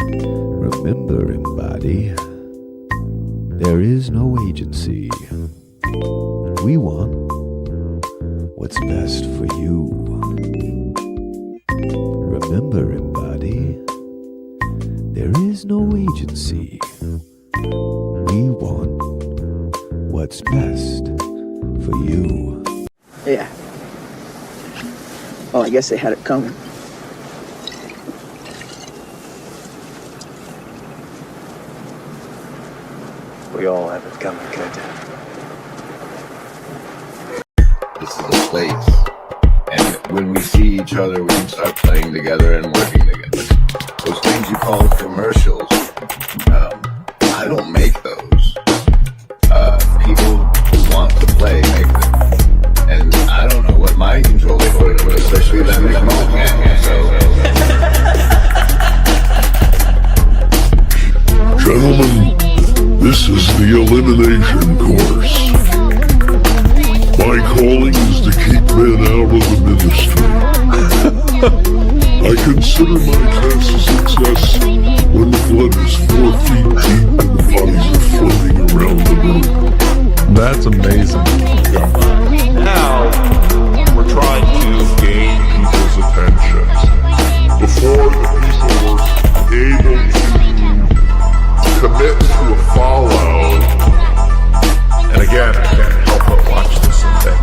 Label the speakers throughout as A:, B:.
A: Remember, embody, there is no agency. We want what's best for you. Remember, embody, there is no agency. We want what's best for you.
B: Yeah. Well, I guess they had it coming.
C: We all have it coming, kid.
D: This is a place. And when we see each other, we can start playing together and working together. Those things you call commercials, I don't make those. People who want to play make them. And I don't know what my control is for it, especially that make moment.
E: Gentlemen, this is the elimination course. My calling is to keep men out of the ministry. I consider my test a success when the blood is 4 feet deep and the bodies are floating around the room.
F: That's amazing.
E: Now, we're trying to gain people's attention. Before the people were able to commit to a follow, and again, I can't help but watch this and think,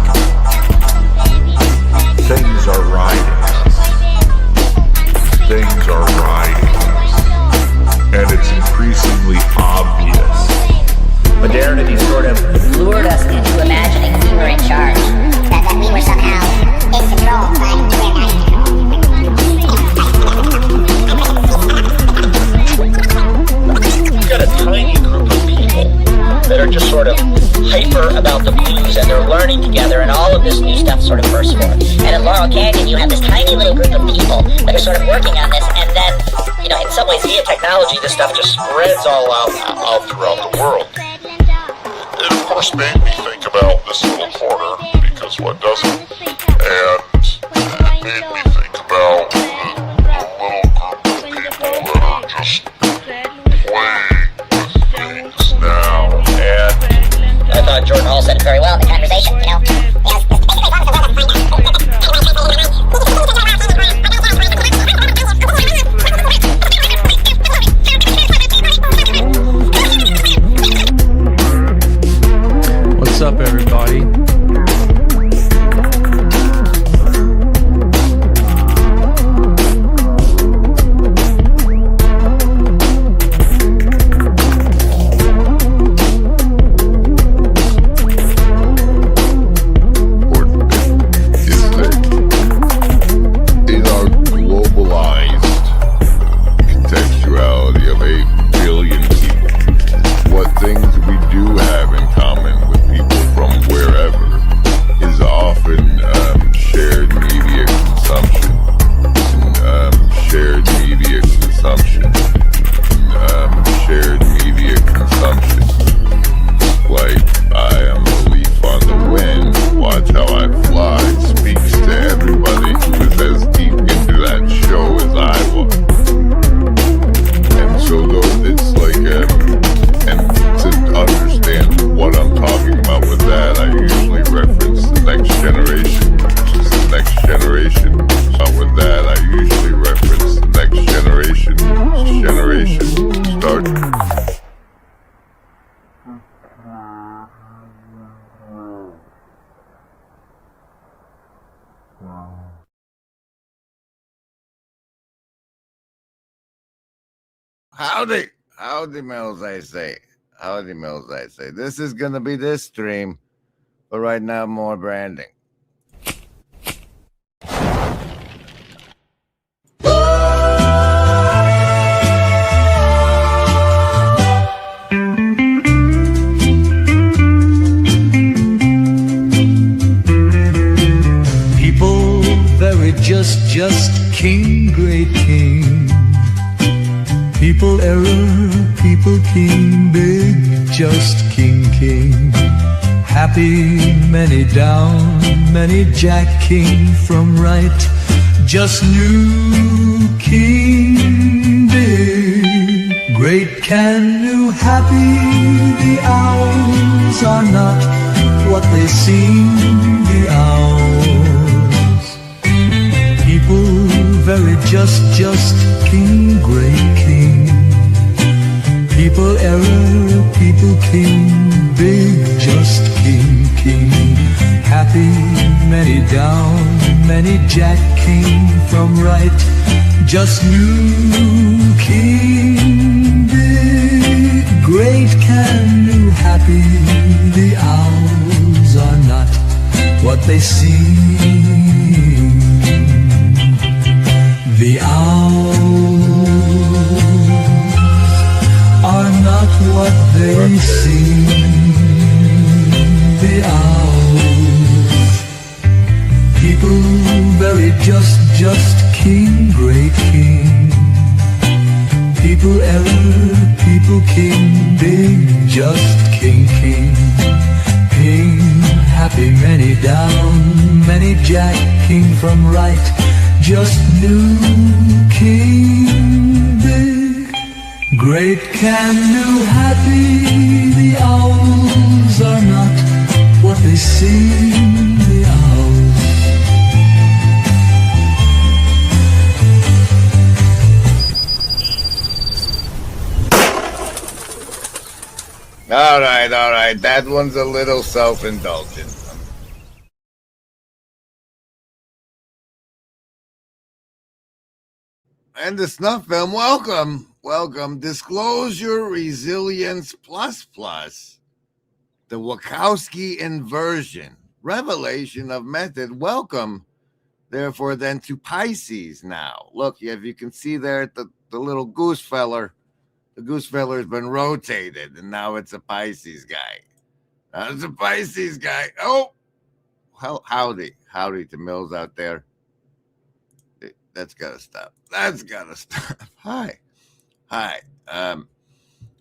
E: things are riding us. Things are riding us. And it's increasingly obvious.
G: Modernity sort of lured us into imagining we were in charge. That we were somehow in control, but we're not in control.
H: We've got a tiny group of people that are just sort of hyper about the blues, and they're learning together, and all of this new stuff sort of bursts forth. And in Laurel Canyon, you have this tiny little group of people that are sort of working on this, and then, you know, in some ways via technology, this stuff just spreads all out
E: throughout the world. It of course made me think about this little corner, because what doesn't? And it made me think about the little group of people that are just playing with things now.
H: And I thought Jordan Hall said it very well in the conversation, you know.
F: What's up, everybody?
D: In our globalized contextuality of 8 billion people, what things we do have in common with people from wherever is often shared media consumption, shared media consumption, shared media consumption. Like, I am a leaf on the wind, watch how I fly, speaks to everybody who is as deep into that show as I was. And so though it's like, and to understand what I'm talking about with that, I usually reference the next generation, which is the next generation. So with that, I usually reference the next generation, start. Howdy Mills, I say. Howdy Mills, I say. This is gonna be this stream, but right now more branding.
I: People very just king, great king. People error, people king, big, just king. Happy, many down, many jack king from right, just new king, big. Great can do happy, the hours are not what they seem, the hours. People very just king, great king. People error, people king, big just king. Happy, many down, many jack king from right, just new king, big, great can do happy, the hours are not what they seem. The hours are not what they seem. The hours, people very just king, great king. People error, people king, big just king. King, happy, many down, many jack king from right, just new king, big, great can do happy, the hours are not what they seem, the hours.
D: All right. That one's a little self-indulgent. And the snuff film, welcome. Disclosure Resilience Plus. The Wachowski inversion. Revelation of method. Welcome, therefore, then to Pisces now. Look, if you can see there the little goose feller. The goose feller has been rotated, and now it's a Pisces guy. It's a Pisces guy. Oh, howdy to Mills out there. That's gotta stop. Hi.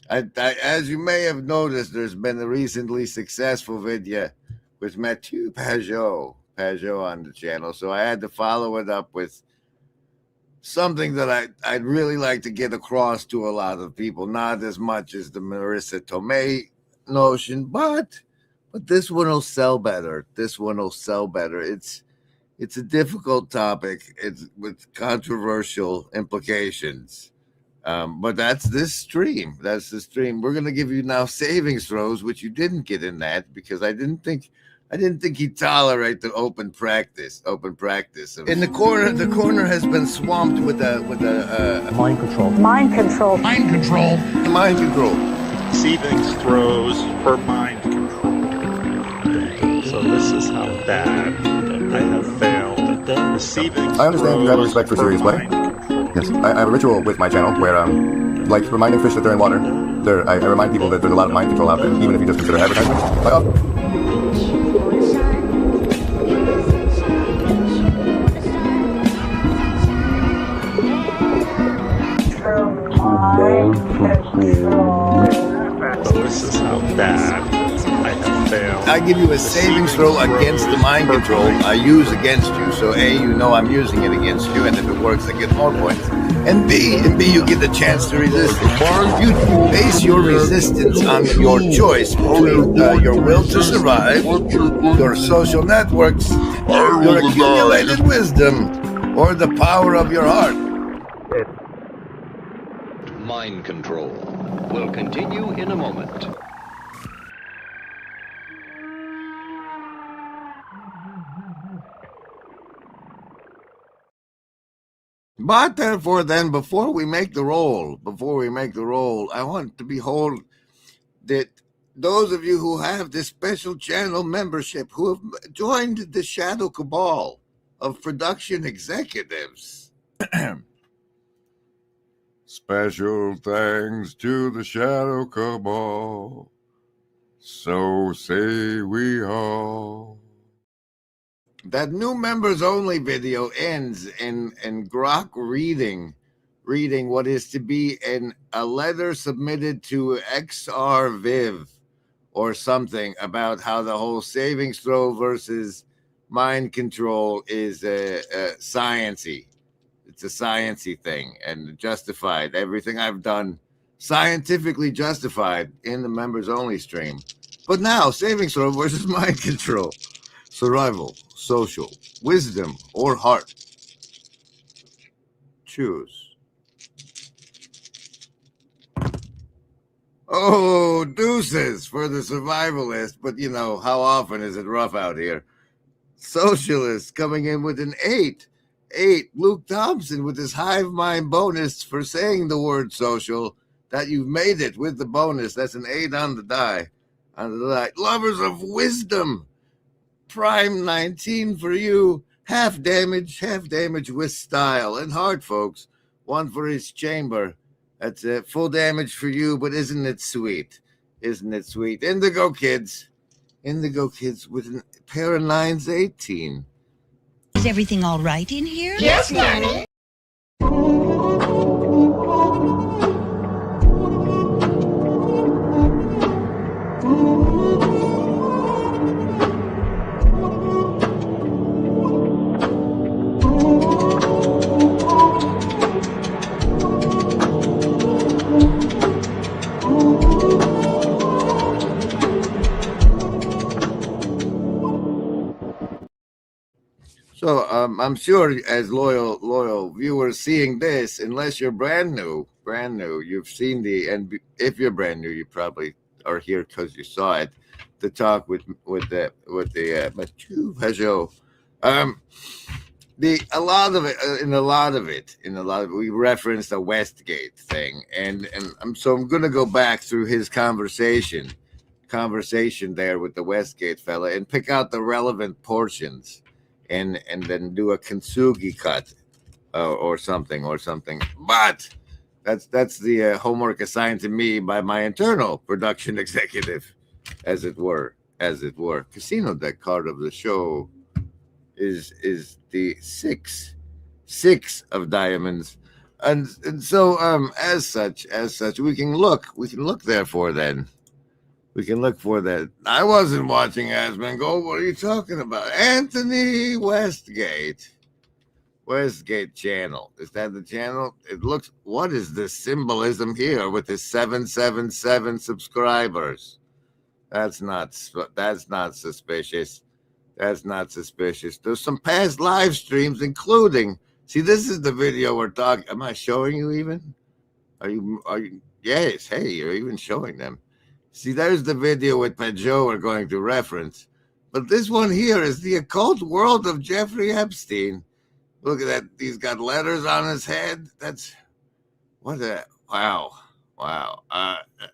D: As you may have noticed, there's been a recently successful video with Mathieu Pajot on the channel, so I had to follow it up with something that I'd really like to get across to a lot of people, not as much as the Marissa Tomei notion, but this one will sell better. It's a difficult topic. It's with controversial implications. But that's this stream. That's the stream. We're going to give you now savings throws, which you didn't get in that because I didn't think he'd tolerate the open practice. In the corner has been swamped with a
C: Mind control.
D: Mind control.
B: Savings throws for mind control. So this is how bad I have failed.
J: I understand you have a respect for serious play. Yes, I have a ritual with my channel where, like reminding fish that they're in water, I remind people that there's a lot of mind control out there, even if you just consider advertising.
B: So this is how bad I have failed.
D: I give you a savings throw against the mind control I use against you. So A, you know I'm using it against you, and if it works, I get more points. And B, you get the chance to resist it. You base your resistance on your choice between your will to survive, your social networks, your accumulated wisdom, or the power of your heart.
K: Mind control will continue in a moment.
D: But therefore, then, before we make the roll, I want to behold that those of you who have this special channel membership, who have joined the shadow cabal of production executives. Special thanks to the shadow cabal, so say we all. That new members only video ends in Grok reading what is to be a letter submitted to XR Viv or something about how the whole savings throw versus mind control is sciencey. It's a sciencey thing and justified. Everything I've done
L: scientifically justified in the members only stream. But now, saving throw versus mind control, survival, social, wisdom, or heart. Choose. Oh, deuces for the survivalist, but you know, how often is it rough out here? Socialist coming in with an 8. 8. Luke Thompson with his hive mind bonus for saying the word social. That you've made it with the bonus. That's an 8 on the die. On the die. Lovers of wisdom. Prime 19 for you. Half damage with style. And heart, folks. 1 for his chamber. That's it. Full damage for you, but isn't it sweet? Isn't it sweet? Indigo Kids. Indigo Kids with a pair of 9s, 18.
M: Is everything all right in here?
G: Yes, Nanny.
L: So I'm sure as loyal viewers seeing this, unless you're brand new, you've seen and if you're brand new, you probably are here because you saw it. The talk with the Peugeot. A lot of it, we referenced the Westgate thing, and I'm gonna go back through his conversation there with the Westgate fella and pick out the relevant portions. And then do a kintsugi cut or something. But that's the homework assigned to me by my internal production executive, as it were. Casino deck card of the show is the six of diamonds, and so as such we can look therefore then. We can look for that. I wasn't watching Asmongold. What are you talking about? Anthony Westgate. Westgate channel. Is that the channel? It looks. What is the symbolism here with the 777 subscribers? That's not suspicious. That's not suspicious. There's some past live streams, including. See, this is the video we're talking. Am I showing you even? Are you? Yes. Hey, you're even showing them. See, there's the video with Peugeot we're going to reference. But this one here is the occult world of Jeffrey Epstein. Look at that. He's got letters on his head. Wow.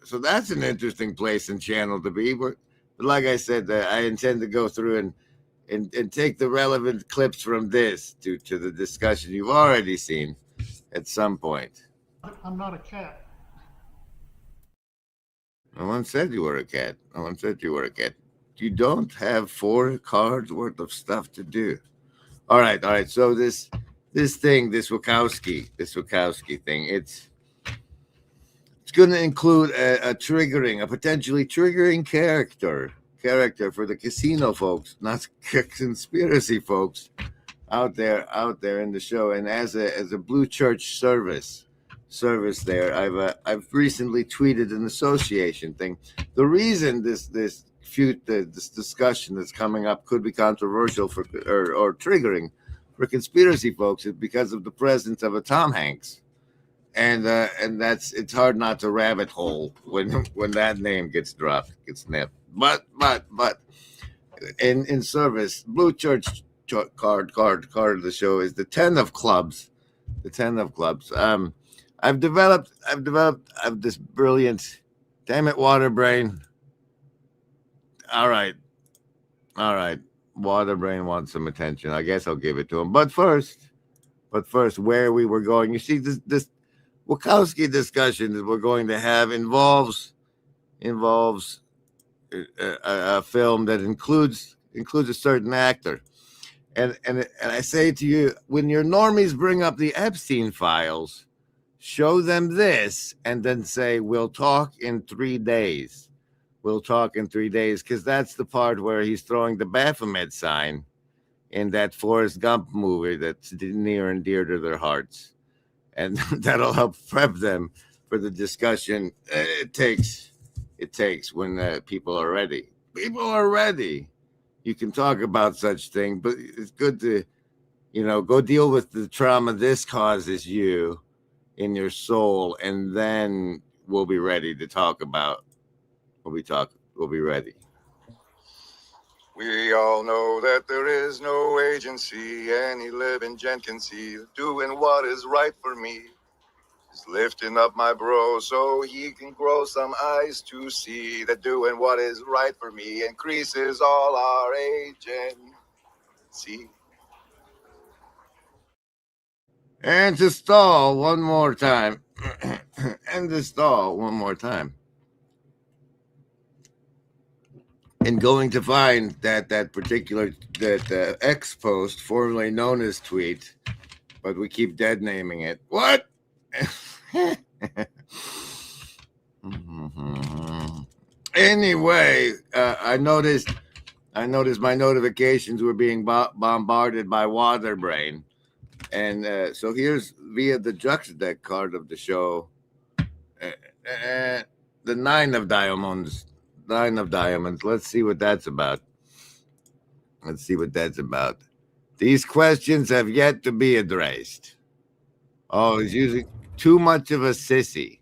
L: So that's an interesting place and channel to be. But like I said, I intend to go through and take the relevant clips from this to the discussion you've already seen at some point.
N: I'm not a cat.
L: No one said you were a cat. You don't have 4 cards worth of stuff to do. All right. So this Wachowski thing, it's going to include a potentially triggering character for the casino folks, not conspiracy folks out there in the show. And as a Blue Church service there, I've recently tweeted an association thing. The reason this discussion that's coming up could be controversial or triggering for conspiracy folks is because of the presence of a Tom Hanks, and it's hard not to rabbit hole when that name gets nipped. But in service, Blue Church card of the show is the 10 of clubs. I've developed this brilliant, damn it, water brain. All right. Water brain wants some attention. I guess I'll give it to him. But first, where we were going, you see, this Wachowski discussion that we're going to have involves a film that includes a certain actor. And I say to you, when your normies bring up the Epstein files, show them this and then say, we'll talk in 3 days. Because that's the part where he's throwing the Baphomet sign in that Forrest Gump movie that's near and dear to their hearts. And that'll help prep them for the discussion. It takes when people are ready. People are ready. You can talk about such thing, but it's good to, go deal with the trauma this causes you in your soul, and then we'll be ready to talk about. We'll be ready.
N: We all know that there is no agency any living gent can see doing what is right for me. Is lifting up my bro so he can grow some eyes to see that doing what is right for me increases all our agency.
L: And to stall one more time. And to stall one more time. And going to find that particular X post, formerly known as tweet, but we keep dead naming it. What? Anyway, I noticed my notifications were being bombarded by Waterbrain, and so here's via the Juxtadeck card of the show, the Nine of Diamonds. Let's see what that's about. These questions have yet to be addressed. Oh, he's using too much of a sissy.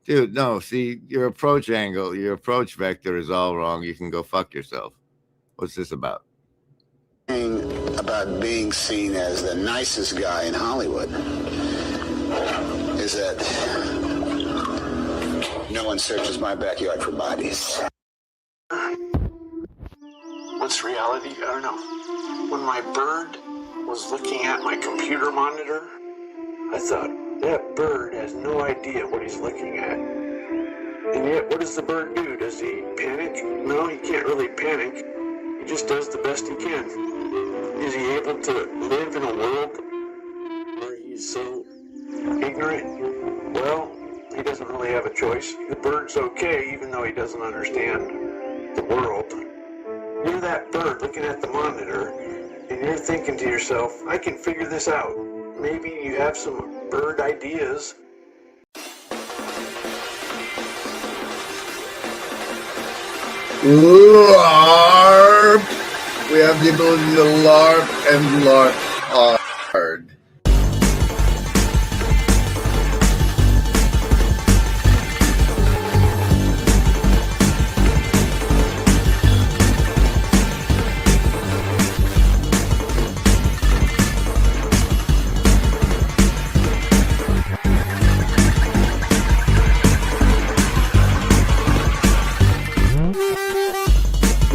L: Dude, no, see, your approach vector is all wrong. You can go fuck yourself. What's this about?
O: About being seen as the nicest guy in Hollywood is that no one searches my backyard for bodies.
P: What's reality? I don't know. When my bird was looking at my computer monitor, I thought, that bird has no idea what he's looking at. And yet, what does the bird do? Does he panic? No, he can't really panic. He just does the best he can. Is he able to live in a world where he's so ignorant? Well, he doesn't really have a choice. The bird's okay, even though he doesn't understand the world. You're that bird looking at the monitor, and you're thinking to yourself, I can figure this out. Maybe you have some bird ideas.
L: LARP! We have the ability to LARP and LARP hard.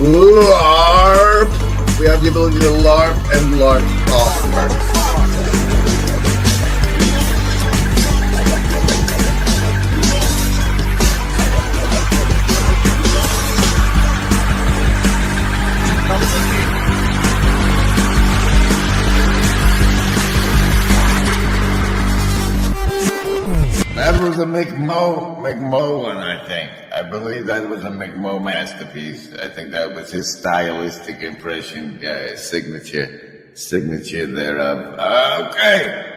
L: LARP! We have the ability to LARP and LARP hard. That was a McMo one, I think. I believe that was a McMo masterpiece. I think that was his stylistic impression, signature thereof. Okay.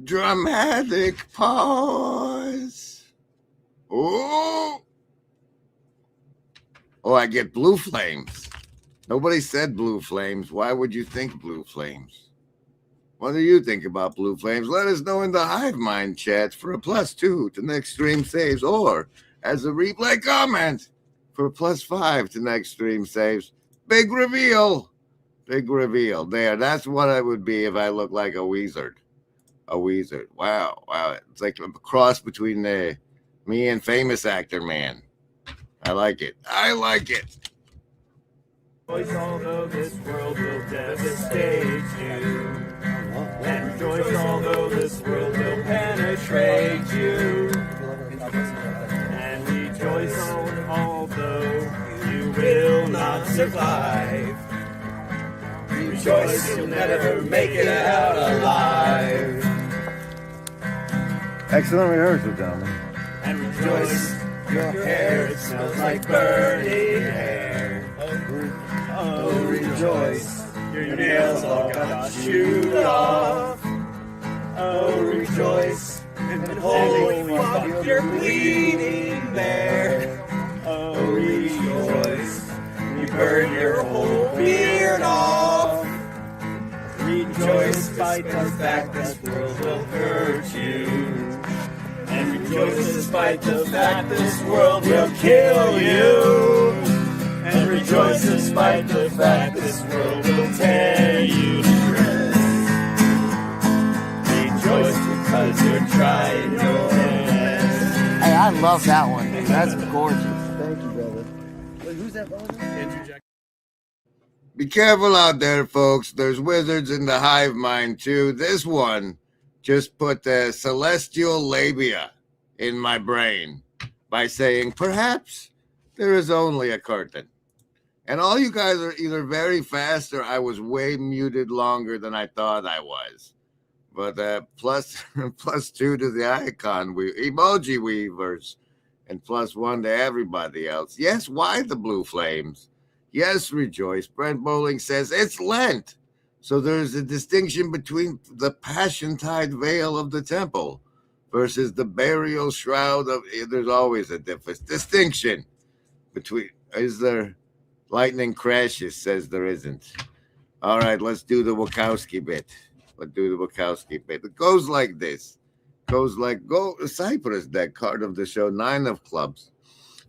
L: Dramatic pause. Oh, I get blue flames. Nobody said blue flames. Why would you think blue flames? What do you think about blue flames? Let us know in the Hive Mind chat for a +2 to next stream saves, or as a replay comment for a +5 to next stream saves. Big reveal. Big reveal. There, that's what I would be if I looked like a wizard. A wizard. Wow. It's like a cross between me and famous actor man. I like it.
Q: Rejoice, although this world will devastate you. And rejoice, although this world will penetrate you. And rejoice, although you will not survive. Rejoice, you'll never make it out alive.
J: Excellent rehearsal, gentlemen.
Q: And rejoice, your hair, it smells like burning hair. Oh, rejoice, your nails all got shoot off. Oh, rejoice, and holy fuck, you're bleeding there. Oh, rejoice, you burn your whole beard off. Rejoice, despite the fact this world will hurt you. And rejoice, despite the fact this world will kill you. And rejoice despite the fact this world will tear you to shreds. Rejoice because you're trying your best.
C: Hey, I love that one, dude. That's gorgeous. Thank you, brother. Wait, who's that brother?
L: Be careful out there, folks. There's wizards in the hive mind, too. This one just put the celestial labia in my brain by saying, perhaps there is only a curtain. And all you guys are either very fast or I was way muted longer than I thought I was. But +2 to the icon, emoji weavers, and +1 to everybody else. Yes, why the blue flames? Yes, rejoice. Brent Bowling says it's Lent. So there's a distinction between the passiontide veil of the temple versus the burial shroud of, there's always a distinction between, is there? Lightning crashes, says there isn't. All right, let's do the Wachowski bit. It goes like this. Cypress deck card of the show, 9 of clubs.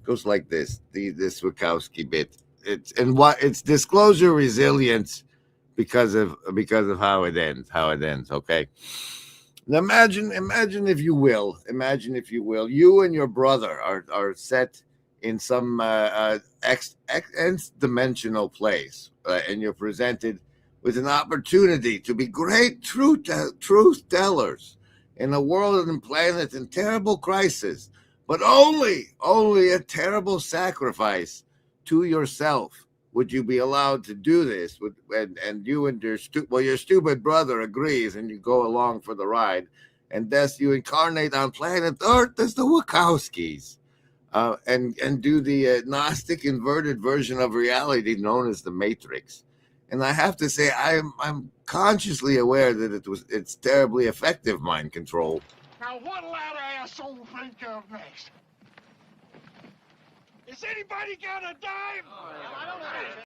L: Goes like this. This Wachowski bit. It's disclosure resilience because of how it ends. Okay. Now imagine if you will, you and your brother are set in some nth-dimensional place, and you're presented with an opportunity to be great truth tellers in a world and planet in terrible crisis, but only a terrible sacrifice to yourself would you be allowed to do this. And you and your stupid brother agrees, and you go along for the ride, and thus you incarnate on planet Earth as the Wachowskis. And do the Gnostic inverted version of reality known as the Matrix. And I have to say, I'm consciously aware that it's terribly effective mind control.
R: Now what'll that asshole think of next? Is anybody got a dime? I don't know.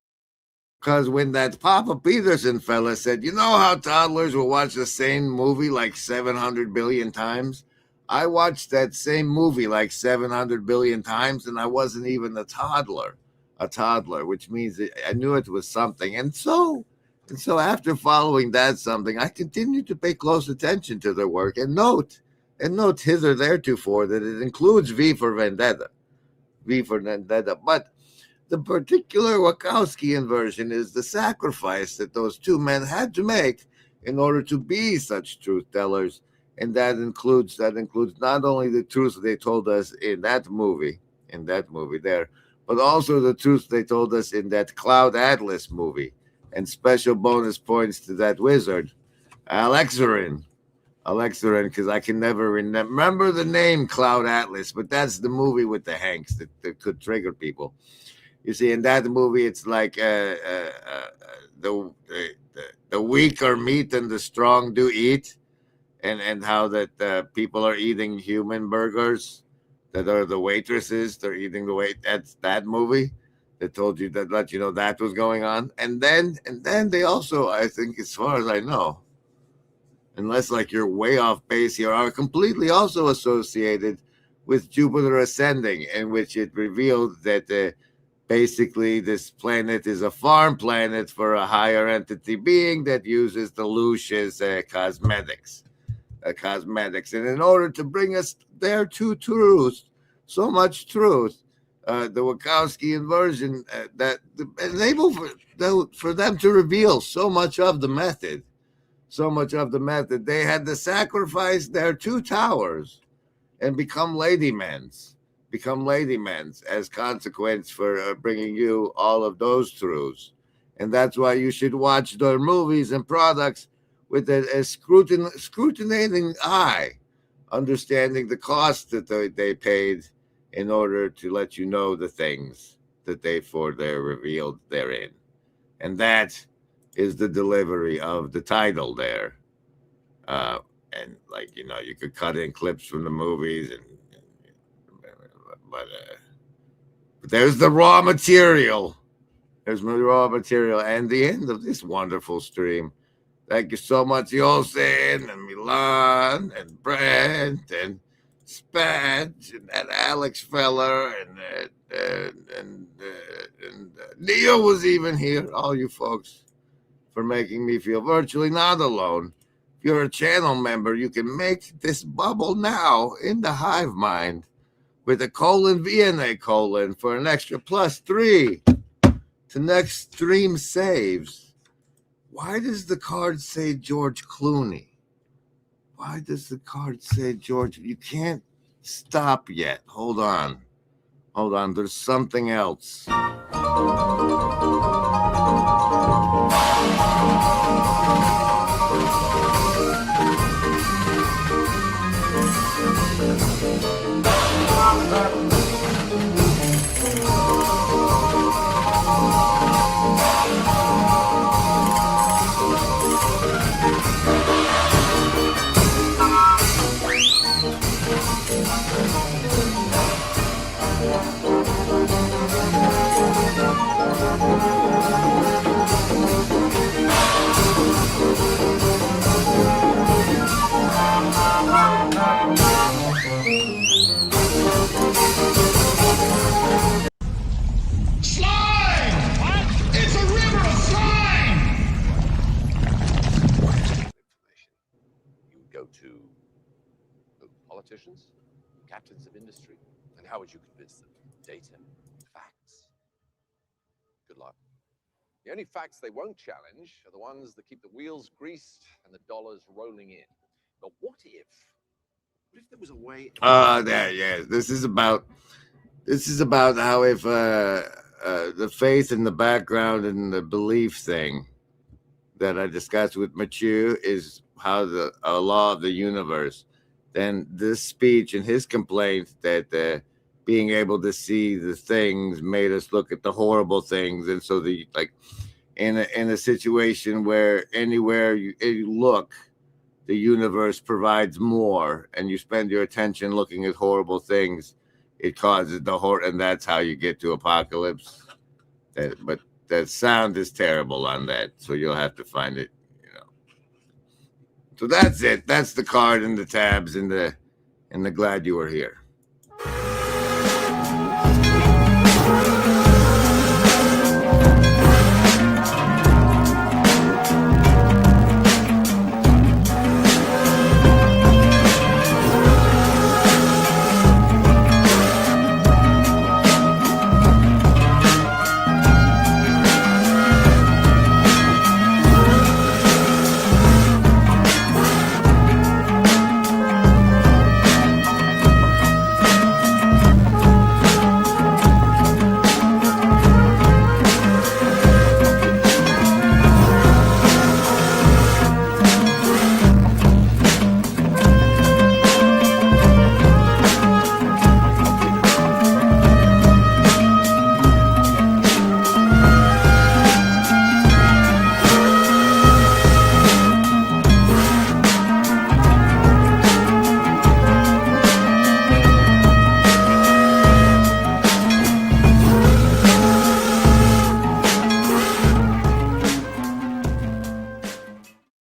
L: Because when that Papa Peterson fella said, you know how toddlers will watch the same movie like 700 billion times? I watched that same movie like 700 billion times, and I wasn't even a toddler, which means I knew it was something. And so after following that something, I continued to pay close attention to their work and note hither theretofore that it includes V for Vendetta. But the particular Wachowskian version is the sacrifice that those two men had to make in order to be such truth tellers. And that includes not only the truth they told us in that movie there, but also the truth they told us in that Cloud Atlas movie. And special bonus points to that wizard, Alexarin, because I can never remember the name Cloud Atlas, but that's the movie with the Hanks that could trigger people. You see, in that movie, it's like the weak are meat and the strong do eat. and how that people are eating human burgers that are the waitresses. They're eating the wait. That's that movie that told you that, let you know that was going on. And then they also, I think, as far as I know, unless like you're way off base here, are completely also associated with Jupiter ascending, in which it revealed that basically this planet is a farm planet for a higher entity being that uses the luscious cosmetics. And in order to bring us there to truth, so much truth, the Wachowski inversion that enable for them to reveal so much of the method. They had to sacrifice their 2 towers and become ladymens as consequence for bringing you all of those truths. And that's why you should watch their movies and products with a scrutinizing eye, understanding the cost that they paid in order to let you know the things that they're revealed therein. And that is the delivery of the title there. And like, you know, you could cut in clips from the movies but there's the raw material. And the end of this wonderful stream. Thank you so much, Yosin and Milan and Brent and Spatch and that Alex feller and Neil was even here. All you folks for making me feel virtually not alone. If you're a channel member, you can make this bubble now in the Hive Mind with a VNA : for an extra +3 to next stream saves. Why does the card say George Clooney? Why does the card say George? You can't stop yet. Hold on. There's something else.
K: To politicians, captains of industry, and how would you convince them? Data, facts. Good luck. The only facts they won't challenge are the ones that keep the wheels greased and the dollars rolling in. But what if there was a way? This is about how if the faith in the background and the belief thing that I discussed with Machu is how a law of the universe, then this speech and his complaint that being able to see the things made us look at the horrible things. And so in a situation where anywhere you look, the universe provides more and you spend your attention looking at horrible things, it causes the horror, and that's how you get to apocalypse. But the sound is terrible on that, so you'll have to find it. So that's it. That's the card and the tabs and the glad you were here.